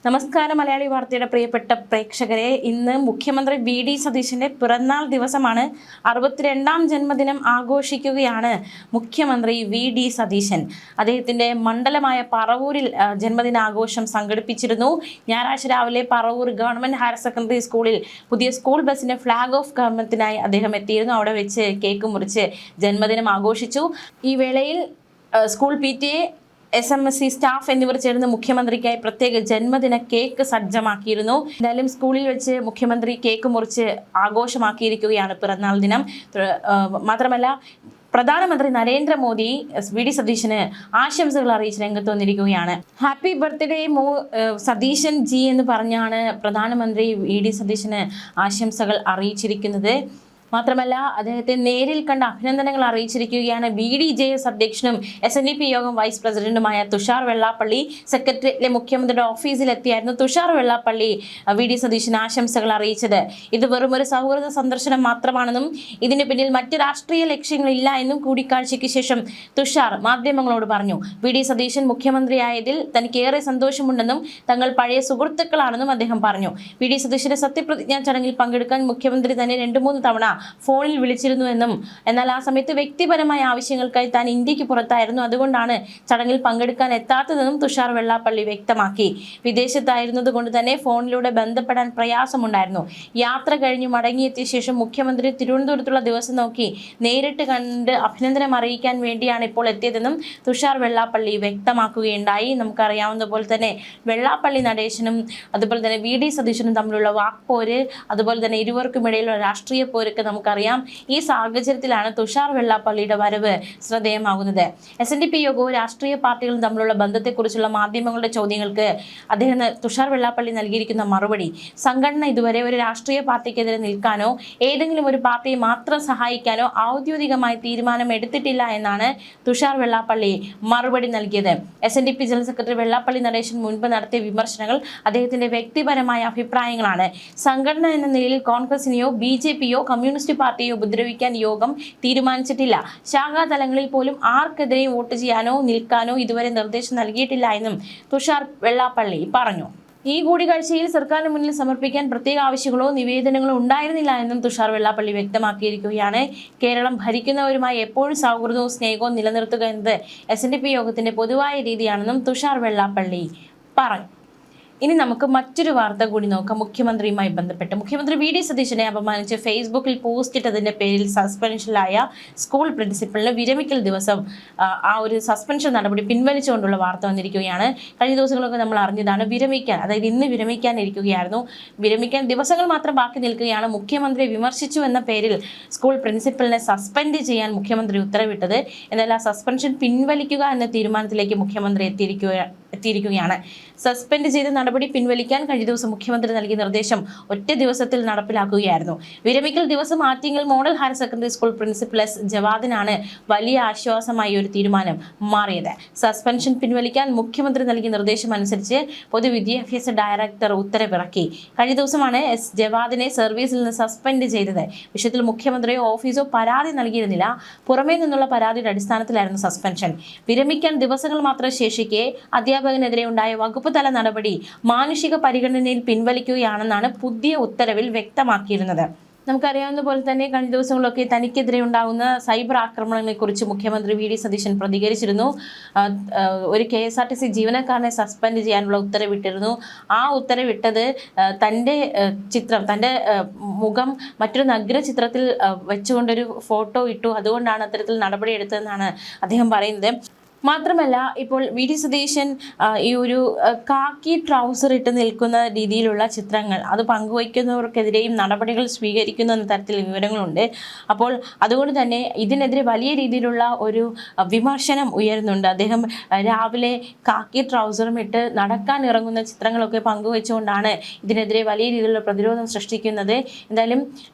നമസ്കാരം മലയാളി വാർത്തയുടെ പ്രിയപ്പെട്ട പ്രേക്ഷകരെ, ഇന്ന് മുഖ്യമന്ത്രി വി.ഡി. സതീശന്റെ പിറന്നാൾ ദിവസമാണ്. 62ാം ജന്മദിനം ആഘോഷിക്കുകയാണ് മുഖ്യമന്ത്രി വി.ഡി. സതീശൻ. അദ്ദേഹത്തിന്റെ മണ്ഡലമായ പറവൂരിൽ ജന്മദിനാഘോഷം സംഘടിപ്പിച്ചിരുന്നു. ഞായറാഴ്ച രാവിലെ പറവൂർ ഗവൺമെന്റ് ഹയർ സെക്കൻഡറി സ്കൂളിൽ പുതിയ സ്കൂൾ ബസിന്റെ ഫ്ലാഗ് ഓഫ് ഗവൺമെന്റിനായി അദ്ദേഹം എത്തിയിരുന്നു. അവിടെ വെച്ച് കേക്ക് മുറിച്ച് ജന്മദിനം ആഘോഷിച്ചു. ഈ വേളയിൽ സ്കൂൾ PTA, SMSC സ്റ്റാഫ് എന്നിവർ ചേർന്ന് മുഖ്യമന്ത്രിക്കായി പ്രത്യേക ജന്മദിന കേക്ക് സജ്ജമാക്കിയിരുന്നു. എന്തായാലും സ്കൂളിൽ വെച്ച് മുഖ്യമന്ത്രി കേക്ക് മുറിച്ച് ആഘോഷമാക്കിയിരിക്കുകയാണ് പിറന്നാൾ ദിനം. മാത്രമല്ല, പ്രധാനമന്ത്രി നരേന്ദ്രമോദി വി.ഡി. സതീശന് ആശംസകൾ അറിയിച്ച് രംഗത്ത് വന്നിരിക്കുകയാണ്. ഹാപ്പി ബർത്ത്ഡേ സതീശൻ ജി എന്ന് പറഞ്ഞാണ് പ്രധാനമന്ത്രി വി.ഡി. സതീശന് ആശംസകൾ അറിയിച്ചിരിക്കുന്നത്. മാത്രമല്ല, അദ്ദേഹത്തെ നേരിൽ കണ്ട അഭിനന്ദനങ്ങൾ അറിയിച്ചിരിക്കുകയാണ് BDJS അധ്യക്ഷനും SNDP യോഗം വൈസ് പ്രസിഡന്റുമായ തുഷാർ വെള്ളാപ്പള്ളി. സെക്രട്ടേറിയറ്റിലെ മുഖ്യമന്ത്രിയുടെ ഓഫീസിലെത്തിയായിരുന്നു തുഷാർ വെള്ളാപ്പള്ളി വി.ഡി. സതീശന് ആശംസകൾ അറിയിച്ചത്. ഇത് വെറും ഒരു സൗഹൃദ സന്ദർശനം മാത്രമാണെന്നും ഇതിന് പിന്നിൽ മറ്റ് രാഷ്ട്രീയ ലക്ഷ്യങ്ങളില്ല എന്നും കൂടിക്കാഴ്ചയ്ക്ക് ശേഷം തുഷാർ മാധ്യമങ്ങളോട് പറഞ്ഞു. വി.ഡി. സതീശൻ മുഖ്യമന്ത്രിയായതിൽ തനിക്ക് ഏറെ സന്തോഷമുണ്ടെന്നും തങ്ങൾ പഴയ സുഹൃത്തുക്കളാണെന്നും അദ്ദേഹം പറഞ്ഞു. വി.ഡി. സതീശന്റെ സത്യപ്രതിജ്ഞാ ചടങ്ങിൽ പങ്കെടുക്കാൻ മുഖ്യമന്ത്രി തന്നെ 2-3 തവണ ഫോണിൽ വിളിച്ചിരുന്നുവെന്നും എന്നാൽ ആ സമയത്ത് വ്യക്തിപരമായ ആവശ്യങ്ങൾക്കായി താൻ ഇന്ത്യക്ക് പുറത്തായിരുന്നു, അതുകൊണ്ടാണ് ചടങ്ങിൽ പങ്കെടുക്കാൻ എത്താത്തതെന്നും തുഷാർ വെള്ളാപ്പള്ളി വ്യക്തമാക്കി. വിദേശത്തായിരുന്നത് കൊണ്ട് തന്നെ ഫോണിലൂടെ ബന്ധപ്പെടാൻ പ്രയാസമുണ്ടായിരുന്നു. യാത്ര കഴിഞ്ഞ് മടങ്ങിയെത്തിയ ശേഷം മുഖ്യമന്ത്രി തിരുവനന്തപുരത്തുള്ള ദിവസം നോക്കി നേരിട്ട് കണ്ട് അഭിനന്ദനം അറിയിക്കാൻ വേണ്ടിയാണ് ഇപ്പോൾ എത്തിയതെന്നും തുഷാർ വെള്ളാപ്പള്ളി വ്യക്തമാക്കുകയുണ്ടായി. നമുക്കറിയാവുന്ന പോലെ തന്നെ വെള്ളാപ്പള്ളി നടേശനും അതുപോലെ തന്നെ വി.ഡി. സതീശനും തമ്മിലുള്ള വാക്പോര്, അതുപോലെ തന്നെ ഇരുവർക്കുമിടയിലുള്ള രാഷ്ട്രീയ പോരൊക്കെ നമുക്കറിയാം. ഈ സാഹചര്യത്തിലാണ് തുഷാർ വെള്ളാപ്പള്ളിയുടെ വരവ് ശ്രദ്ധേയമാകുന്നത്. SNDP യോഗവും രാഷ്ട്രീയ പാർട്ടികളും തമ്മിലുള്ള ബന്ധത്തെക്കുറിച്ചുള്ള മാധ്യമങ്ങളുടെ ചോദ്യങ്ങൾക്ക് തുഷാർ വെള്ളാപ്പള്ളി നൽകിയിരിക്കുന്ന മറുപടി: സംഘടന ഇതുവരെ ഒരു രാഷ്ട്രീയ പാർട്ടിക്കെതിരെ നിൽക്കാനോ ഏതെങ്കിലും ഒരു പാർട്ടിയെ മാത്രം സഹായിക്കാനോ ഔദ്യോഗികമായി തീരുമാനം എടുത്തിട്ടില്ല എന്നാണ് തുഷാർ വെള്ളാപ്പള്ളി മറുപടി നൽകിയത്. SNDP general secretary Vellappally Natesan മുൻപ് നടത്തിയ വിമർശനങ്ങൾ അദ്ദേഹത്തിന്റെ വ്യക്തിപരമായ അഭിപ്രായങ്ങളാണ്. സംഘടന എന്ന നിലയിൽ കോൺഗ്രസിനെയോ BJPയോ കമ്മ്യൂണിസ്റ്റ് പാർട്ടിയെ ഉപദ്രവിക്കാൻ യോഗം തീരുമാനിച്ചിട്ടില്ല. ശാഖാതലങ്ങളിൽ പോലും ആർക്കെതിരെയും വോട്ട് ചെയ്യാനോ നിൽക്കാനോ ഇതുവരെ നിർദ്ദേശം നൽകിയിട്ടില്ല എന്നും തുഷാർ വെള്ളാപ്പള്ളി പറഞ്ഞു. ഈ കൂടിക്കാഴ്ചയിൽ സർക്കാരിന് മുന്നിൽ സമർപ്പിക്കാൻ പ്രത്യേക ആവശ്യങ്ങളോ നിവേദനങ്ങളോ ഉണ്ടായിരുന്നില്ല എന്നും തുഷാർ വെള്ളാപ്പള്ളി വ്യക്തമാക്കിയിരിക്കുകയാണ്. കേരളം ഭരിക്കുന്നവരുമായി എപ്പോഴും സൗഹൃദവും സ്നേഹവും നിലനിർത്തുക എന്നത് SNDP യോഗത്തിന്റെ പൊതുവായ രീതിയാണെന്നും തുഷാർ വെള്ളാപ്പള്ളി പറഞ്ഞു. ഇനി നമുക്ക് മറ്റൊരു വാർത്ത കൂടി നോക്കാം. മുഖ്യമന്ത്രിയുമായി ബന്ധപ്പെട്ട് മുഖ്യമന്ത്രി വി.ഡി. സതീശനെ അപമാനിച്ച് ഫേസ്ബുക്കിൽ പോസ്റ്റ് ഇട്ടതിന്റെ പേരിൽ സസ്പെൻഷനിലായ സ്കൂൾ പ്രിൻസിപ്പലിന് വിരമിക്കൽ ദിവസം ആ ഒരു സസ്പെൻഷൻ നടപടി പിൻവലിച്ചുകൊണ്ടുള്ള വാർത്ത വന്നിരിക്കുകയാണ്. കഴിഞ്ഞ ദിവസങ്ങളൊക്കെ നമ്മൾ അറിഞ്ഞതാണ്. അതായത് ഇന്ന് വിരമിക്കാനിരിക്കുകയായിരുന്നു. വിരമിക്കാൻ ദിവസങ്ങൾ മാത്രം ബാക്കി നിൽക്കുകയാണ്. മുഖ്യമന്ത്രിയെ വിമർശിച്ചു എന്ന പേരിൽ സ്കൂൾ പ്രിൻസിപ്പലിനെ സസ്പെൻഡ് ചെയ്യാൻ മുഖ്യമന്ത്രി ഉത്തരവിട്ടത്. എന്നാൽ ആ സസ്പെൻഷൻ പിൻവലിക്കുക എന്ന തീരുമാനത്തിലേക്ക് മുഖ്യമന്ത്രി എത്തിയിരിക്കുകയാണ്. സസ്പെൻഡ് ചെയ്ത നടപടി പിൻവലിക്കാൻ കഴിഞ്ഞ ദിവസം മുഖ്യമന്ത്രി നൽകിയ നിർദ്ദേശം ഒറ്റ ദിവസത്തിൽ നടപ്പിലാക്കുകയായിരുന്നു. വിരമിക്കൽ ദിവസം Attingal model higher secondary school principal S. ജവാദിനാണ് വലിയ ആശ്വാസമായി ഒരു തീരുമാനം മാറിയത്. സസ്പെൻഷൻ പിൻവലിക്കാൻ മുഖ്യമന്ത്രി നൽകിയ നിർദ്ദേശം അനുസരിച്ച് പൊതുവിദ്യാഭ്യാസ ഡയറക്ടർ ഉത്തരവിറക്കി. കഴിഞ്ഞ ദിവസമാണ് S. ജവാദിനെ സർവീസിൽ നിന്ന് സസ്പെൻഡ് ചെയ്തത്. വിഷയത്തിൽ മുഖ്യമന്ത്രിയോ ഓഫീസോ പരാതി നൽകിയിരുന്നില്ല. പുറമേ നിന്നുള്ള പരാതിയുടെ അടിസ്ഥാനത്തിലായിരുന്നു സസ്പെൻഷൻ. വിരമിക്കാൻ ദിവസങ്ങൾ മാത്രം ശേഷിക്കെ അധ്യാപകനെതിരെ ഉണ്ടായ വകുപ്പ് തല നടപടി മാനുഷിക പരിഗണനയിൽ പിൻവലിക്കുകയാണെന്നാണ് പുതിയ ഉത്തരവിൽ വ്യക്തമാക്കിയിരുന്നത്. നമുക്കറിയാവുന്ന പോലെ തന്നെ കഴിഞ്ഞ ദിവസങ്ങളിലൊക്കെ തനിക്കെതിരെ ഉണ്ടാകുന്ന സൈബർ ആക്രമണങ്ങളെ കുറിച്ച് മുഖ്യമന്ത്രി വി.ഡി. സതീശൻ പ്രതികരിച്ചിരുന്നു. ഒരു KSRTC ജീവനക്കാരനെ സസ്പെൻഡ് ചെയ്യാനുള്ള ഉത്തരവിട്ടിരുന്നു. ആ ഉത്തരവിട്ടത് തൻ്റെ മുഖം മറ്റൊരു നഗ്നചിത്രത്തിൽ വെച്ചുകൊണ്ടൊരു ഫോട്ടോ ഇട്ടു, അതുകൊണ്ടാണ് അത്തരത്തിൽ നടപടിയെടുത്തതെന്നാണ് അദ്ദേഹം പറയുന്നത്. മാത്രമല്ല, ഇപ്പോൾ വി.ഡി. സതീശൻ ഈ ഒരു കാക്കി ട്രൗസർ ഇട്ട് നിൽക്കുന്ന രീതിയിലുള്ള ചിത്രങ്ങൾ അത് പങ്കുവയ്ക്കുന്നവർക്കെതിരെയും നടപടികൾ സ്വീകരിക്കുന്നു എന്ന തരത്തിൽ വിവരങ്ങളുണ്ട്. അപ്പോൾ അതുകൊണ്ട് തന്നെ ഇതിനെതിരെ വലിയ രീതിയിലുള്ള ഒരു വിമർശനം ഉയരുന്നുണ്ട്. അദ്ദേഹം രാവിലെ കാക്കി ട്രൗസറും ഇട്ട് നടക്കാൻ ഇറങ്ങുന്ന ചിത്രങ്ങളൊക്കെ പങ്കുവെച്ചുകൊണ്ടാണ് ഇതിനെതിരെ വലിയ രീതിയിലുള്ള പ്രതിരോധം സൃഷ്ടിക്കുന്നത്. എന്തായാലും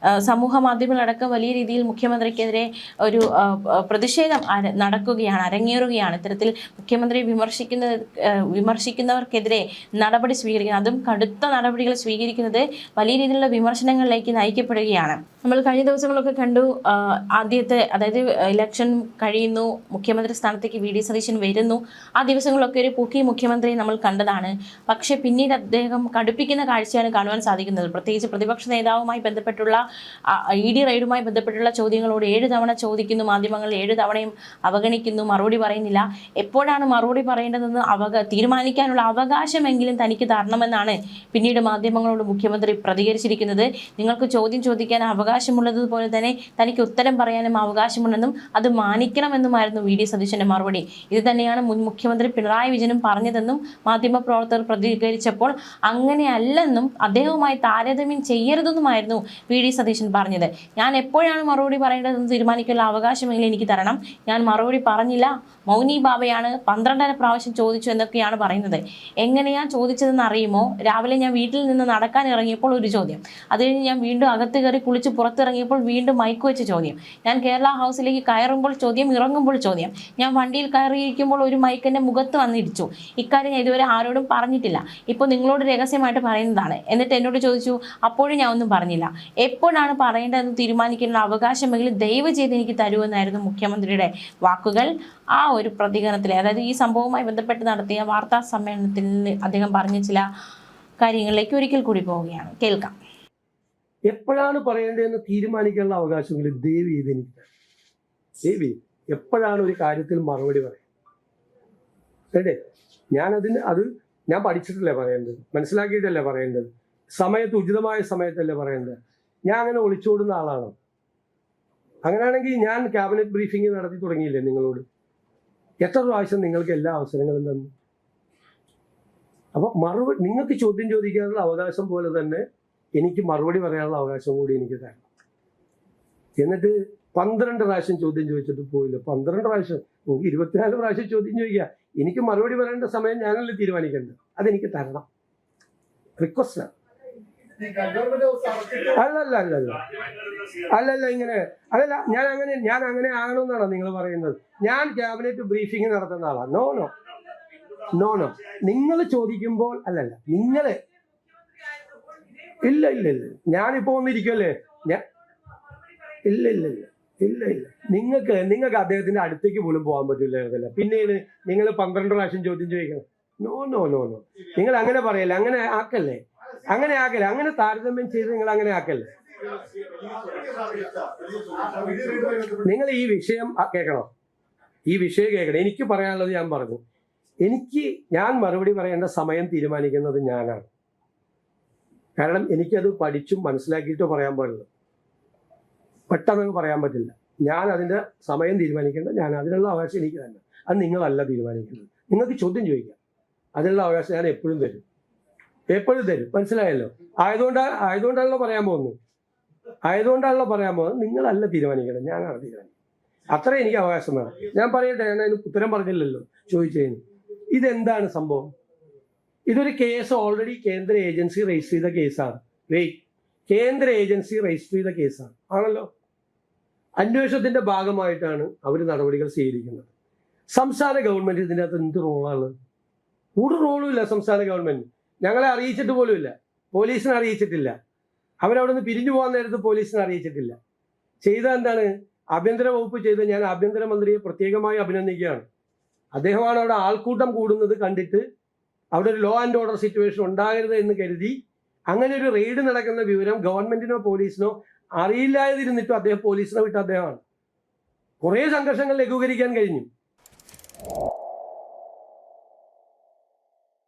സമൂഹ മാധ്യമങ്ങളടക്കം വലിയ രീതിയിൽ മുഖ്യമന്ത്രിക്കെതിരെ ഒരു പ്രതിഷേധം അരങ്ങേറുകയാണ്. അത്തരത്തിൽ മുഖ്യമന്ത്രിയെ വിമർശിക്കുന്നവർക്കെതിരെ നടപടി സ്വീകരിക്കുന്നത്, അതും കടുത്ത നടപടികൾ സ്വീകരിക്കുന്നത് വലിയ രീതിയിലുള്ള വിമർശനങ്ങളിലേക്ക് നയിക്കപ്പെടുകയാണ്. നമ്മൾ കഴിഞ്ഞ ദിവസങ്ങളൊക്കെ കണ്ടു, ആദ്യത്തെ അതായത് ഇലക്ഷൻ കഴിയുന്നു, മുഖ്യമന്ത്രി സ്ഥാനത്തേക്ക് വി ഡി സതീശൻ വരുന്നു. ആ ദിവസങ്ങളിലൊക്കെ ഒരു പുക്കി മുഖ്യമന്ത്രിയെ നമ്മൾ കണ്ടതാണ്. പക്ഷേ പിന്നീട് അദ്ദേഹം കടുപ്പിക്കുന്ന കാഴ്ചയാണ് കാണുവാൻ സാധിക്കുന്നത്. പ്രത്യേകിച്ച് പ്രതിപക്ഷ നേതാവുമായി ബന്ധപ്പെട്ടുള്ള ED റെയ്ഡുമായി ബന്ധപ്പെട്ടുള്ള ചോദ്യങ്ങളോട് 7 തവണ ചോദിക്കുന്നു, മാധ്യമങ്ങൾ 7 തവണയും അവഗണിക്കുന്നു, മറുപടി പറയുന്നില്ല. എപ്പോഴാണ് മറുപടി പറയേണ്ടതെന്ന് തീരുമാനിക്കാനുള്ള അവകാശമെങ്കിലും തനിക്ക് തരണമെന്നാണ് പിന്നീട് മാധ്യമങ്ങളോട് മുഖ്യമന്ത്രി പ്രതികരിച്ചിരിക്കുന്നത്. നിങ്ങൾക്ക് ചോദ്യം ചോദിക്കാൻ അവകാശമുള്ളതുപോലെ തന്നെ തനിക്ക് ഉത്തരം പറയാനും അവകാശമുണ്ടെന്നും അത് മാനിക്കണമെന്നുമായിരുന്നു വി ഡി സതീശന്റെ മറുപടി. ഇത് തന്നെയാണ് മുൻ മുഖ്യമന്ത്രി പിണറായി വിജയനും പറഞ്ഞതെന്നും മാധ്യമപ്രവർത്തകർ പ്രതികരിച്ചപ്പോൾ അങ്ങനെയല്ലെന്നും അദ്ദേഹവുമായി താരതമ്യം ചെയ്യരുതെന്നുമായിരുന്നു വി ഡി സതീശൻ പറഞ്ഞത്. ഞാൻ എപ്പോഴാണ് മറുപടി പറയേണ്ടതെന്ന് തീരുമാനിക്കാനുള്ള അവകാശമെങ്കിലും എനിക്ക് തരണം. ഞാൻ മറുപടി പറഞ്ഞില്ല, മൗനി ബാബയാണ് 12 പ്രാവശ്യം ചോദിച്ചു എന്നൊക്കെയാണ് പറയുന്നത്. എങ്ങനെയാണ് ചോദിച്ചതെന്ന് അറിയുമോ? രാവിലെ ഞാൻ വീട്ടിൽ നിന്ന് നടക്കാൻ ഇറങ്ങിയപ്പോൾ ഒരു ചോദ്യം, അത് കഴിഞ്ഞ് ഞാൻ വീണ്ടും അകത്ത് കയറി കുളിച്ച് പുറത്തിറങ്ങിയപ്പോൾ വീണ്ടും മൈക്ക് വെച്ച ചോദ്യം, ഞാൻ കേരള ഹൗസിലേക്ക് കയറുമ്പോൾ ചോദ്യം, ഇറങ്ങുമ്പോൾ ചോദ്യം, ഞാൻ വണ്ടിയിൽ കയറിയിരിക്കുമ്പോൾ ഒരു മൈക്ക് എൻ്റെ മുഖത്ത് വന്നിടിച്ചു. ഇക്കാര്യം ഞാൻ ഇതുവരെ ആരോടും പറഞ്ഞിട്ടില്ല, ഇപ്പോൾ നിങ്ങളോട് രഹസ്യമായിട്ട് പറയുന്നതാണ്. എന്നിട്ട് എന്നോട് ചോദിച്ചു, അപ്പോഴും ഞാൻ ഒന്നും പറഞ്ഞില്ല. എപ്പോഴാണ് പറയേണ്ടതെന്ന് തീരുമാനിക്കാനുള്ള അവകാശമെങ്കിലും ദയവ് ചെയ്ത് എനിക്ക് തരുമെന്നായിരുന്നു മുഖ്യമന്ത്രിയുടെ വാക്കുകൾ. ആ ഒരു പ്രതികരണത്തിലെ, അതായത് ഈ സംഭവവുമായി ബന്ധപ്പെട്ട് നടത്തിയ വാർത്താ സമ്മേളനത്തിൽ അദ്ദേഹം പറഞ്ഞ ചില കാര്യങ്ങളിലേക്ക് ഒരിക്കൽ കൂടി പോവുകയാണ്, കേൾക്കാം. എപ്പോഴാണ് പറയേണ്ടതെന്ന് തീരുമാനിക്കാനുള്ള അവകാശമെങ്കിലും ദയവ് ചെയ്ത് എനിക്ക് ദേവി എപ്പോഴാണ് ഒരു കാര്യത്തിൽ മറുപടി പറയുന്നത് അല്ലേ? ഞാൻ പഠിച്ചിട്ടല്ലേ പറയേണ്ടത്, മനസ്സിലാക്കിയിട്ടല്ലേ പറയേണ്ടത്, സമയത്ത് ഉചിതമായ സമയത്തല്ലേ പറയേണ്ടത്. ഞാൻ അങ്ങനെ ഒളിച്ചോടുന്ന ആളാണോ? അങ്ങനെയാണെങ്കിൽ ഞാൻ ക്യാബിനറ്റ് ബ്രീഫിംഗ് നടത്തി തുടങ്ങിയില്ലേ നിങ്ങളോട്? എത്ര പ്രാവശ്യം നിങ്ങൾക്ക് എല്ലാ അവസരങ്ങളും തന്നു? അപ്പൊ നിങ്ങൾക്ക് ചോദ്യം ചോദിക്കാനുള്ള അവകാശം പോലെ തന്നെ എനിക്ക് മറുപടി പറയാനുള്ള അവകാശം കൂടി എനിക്ക് തരണം. എന്നിട്ട് 12 പ്രാവശ്യം ചോദ്യം ചോദിച്ചിട്ട് പോയില്ല. 12 പ്രാവശ്യം, നിങ്ങൾക്ക് 24 പ്രാവശ്യം ചോദ്യം ചോദിക്കുക. എനിക്ക് മറുപടി പറയേണ്ട സമയം ഞാനല്ലേ തീരുമാനിക്കേണ്ടത്, അതെനിക്ക് തരണം. റിക്വസ്റ്റാണ്. അല്ലല്ല ഇങ്ങനെ അല്ലല്ല, ഞാൻ അങ്ങനെ ആകണമെന്നാണോ നിങ്ങൾ പറയുന്നത്? ഞാൻ ക്യാബിനറ്റ് ബ്രീഫിംഗ് നടത്തുന്ന ആളാണ്. നോ നിങ്ങൾ ചോദിക്കുമ്പോൾ അല്ലല്ല, നിങ്ങള് ഇല്ല ഞാനിപ്പോ വന്നിരിക്കുമല്ലേ, ഇല്ല നിങ്ങൾക്ക് അദ്ദേഹത്തിന്റെ അടുത്തേക്ക് പോലും പോകാൻ പറ്റില്ല. പിന്നീട് നിങ്ങൾ 12 പ്രാവശ്യം ചോദ്യം ചോദിക്കണം. നോ നിങ്ങൾ അങ്ങനെ പറയല്ലേ, അങ്ങനെ ആക്കല്ലേ, അങ്ങനെ താരതമ്യം ചെയ്ത് നിങ്ങൾ അങ്ങനെ ആക്കല്ലേ. നിങ്ങൾ ഈ വിഷയം കേൾക്കണം. എനിക്ക് പറയാനുള്ളത് ഞാൻ പറഞ്ഞു. ഞാൻ മറുപടി പറയേണ്ട സമയം തീരുമാനിക്കുന്നത് ഞാനാണ്. കാരണം എനിക്കത് പഠിച്ചും മനസ്സിലാക്കിയിട്ടോ പറയാൻ പാടില്ല, പെട്ടെന്ന് പറയാൻ പറ്റില്ല. ഞാൻ അതിൻ്റെ സമയം തീരുമാനിക്കേണ്ടത് ഞാൻ, അതിനുള്ള അവകാശം എനിക്ക് തന്നെ. അത് നിങ്ങളല്ല തീരുമാനിക്കേണ്ടത്. നിങ്ങൾക്ക് ചോദ്യം ചോദിക്കാം, അതിനുള്ള അവകാശം ഞാൻ എപ്പോഴും തരും. മനസ്സിലായല്ലോ? ആയതുകൊണ്ടാണല്ലോ പറയാൻ പോകുന്നത്. നിങ്ങളല്ല തീരുമാനിക്കേണ്ടത്, ഞാനാണ് തീരുമാനിക്കുന്നത്. അത്രേ എനിക്ക് അവകാശം വേണം. ഞാൻ പറയട്ടെ, ഞാൻ അതിന് ഉത്തരം പറഞ്ഞില്ലല്ലോ ചോദിച്ചതിന്. ഇതെന്താണ് സംഭവം? ഇതൊരു കേസ് ഓൾറെഡി കേന്ദ്ര ഏജൻസി രജിസ്റ്റർ ചെയ്ത കേസാണ്. കേന്ദ്ര ഏജൻസി രജിസ്റ്റർ ചെയ്ത കേസാണ് ആണല്ലോ. അന്വേഷണത്തിന്റെ ഭാഗമായിട്ടാണ് അവർ നടപടികൾ സ്വീകരിക്കുന്നത്. സംസ്ഥാന ഗവൺമെന്റ് ഇതിൻ്റെ അകത്ത് എന്ത് റോളാണ്? ഒരു റോളും ഇല്ല സംസ്ഥാന ഗവൺമെന്റ്. ഞങ്ങളെ അറിയിച്ചിട്ട് പോലും ഇല്ല, പോലീസിനെ അറിയിച്ചിട്ടില്ല. അവരവിടെ നിന്ന് പിരിഞ്ഞു പോകാൻ നേരത്ത് പോലീസിനെ അറിയിച്ചിട്ടില്ല. ചെയ്ത എന്താണ്? ആഭ്യന്തര വകുപ്പ് ചെയ്ത് ഞാൻ ആഭ്യന്തരമന്ത്രിയെ പ്രത്യേകമായി അഭിനന്ദിക്കുകയാണ്. അദ്ദേഹമാണ് അവിടെ ആൾക്കൂട്ടം കൂടുന്നത് കണ്ടിട്ട് അവിടെ ഒരു ലോ ആൻഡ് ഓർഡർ സിറ്റുവേഷൻ ഉണ്ടാകരുത് എന്ന് കരുതി അങ്ങനെ ഒരു റെയ്ഡ് നടക്കുന്ന വിവരം ഗവൺമെന്റിനോ പോലീസിനോ അറിയില്ലാതിരുന്നിട്ടും അദ്ദേഹം പോലീസിനെ വിട്ട അദ്ദേഹമാണ്. കുറേ സംഘർഷങ്ങൾ ലഘൂകരിക്കാൻ കഴിഞ്ഞു.